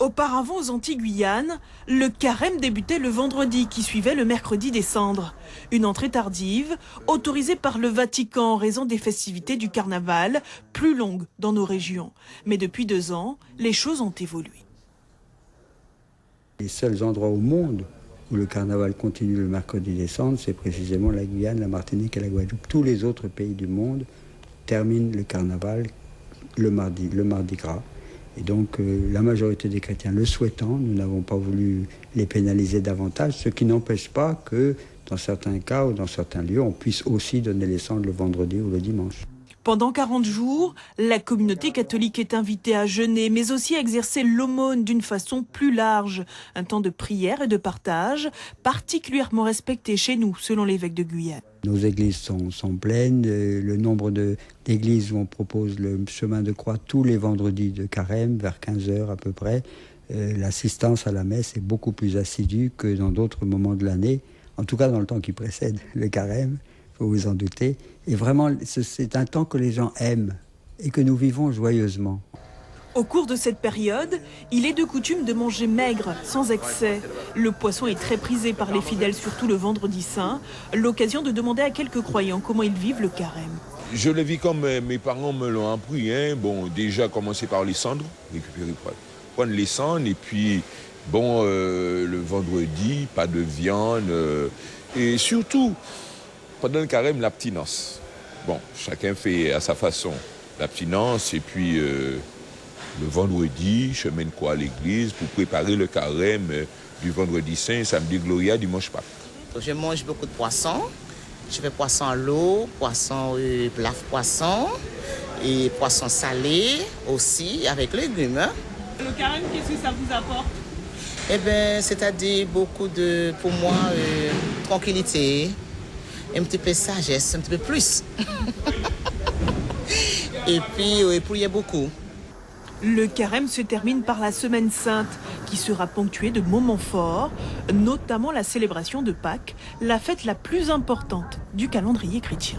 Auparavant, aux Antilles-Guyane, le carême débutait le vendredi qui suivait le mercredi des Cendres. Une entrée tardive, autorisée par le Vatican en raison des festivités du carnaval, plus longues dans nos régions. Mais depuis 2 ans, les choses ont évolué. Les seuls endroits au monde où le carnaval continue le mercredi des Cendres, c'est précisément la Guyane, la Martinique et la Guadeloupe. Tous les autres pays du monde terminent le carnaval le mardi gras. Et donc la majorité des chrétiens le souhaitant, nous n'avons pas voulu les pénaliser davantage, ce qui n'empêche pas que dans certains cas ou dans certains lieux, on puisse aussi donner les cendres le vendredi ou le dimanche. Pendant 40 jours, la communauté catholique est invitée à jeûner, mais aussi à exercer l'aumône d'une façon plus large. Un temps de prière et de partage, particulièrement respecté chez nous, selon l'évêque de Guyane. Nos églises sont pleines. Le nombre d'églises où on propose le chemin de croix tous les vendredis de carême, vers 15h à peu près. L'assistance à la messe est beaucoup plus assidue que dans d'autres moments de l'année, en tout cas dans le temps qui précède le carême. Il faut vous en douter. Et vraiment, c'est un temps que les gens aiment et que nous vivons joyeusement. Au cours de cette période, il est de coutume de manger maigre, sans excès. Le poisson est très prisé par les fidèles, surtout le vendredi saint. L'occasion de demander à quelques croyants comment ils vivent le carême. Je le vis comme mes parents me l'ont appris. Bon, déjà commencer par les cendres, prendre les cendres et puis, bon, le vendredi, pas de viande et surtout, pendant le carême, l'abstinence. Bon, chacun fait à sa façon l'abstinence et puis le vendredi, chemin de croix à l'église pour préparer le carême du vendredi saint, samedi Gloria, dimanche Pâques. Je mange beaucoup de poissons. Je fais poisson à l'eau, poisson plaf poisson et poisson salé aussi avec légumes. Le carême, qu'est-ce que ça vous apporte? Eh bien, c'est-à-dire beaucoup de, pour moi, tranquillité, un petit peu de sagesse, un petit peu plus. Et puis, prier beaucoup. Le carême se termine par la Semaine Sainte, qui sera ponctuée de moments forts, notamment la célébration de Pâques, la fête la plus importante du calendrier chrétien.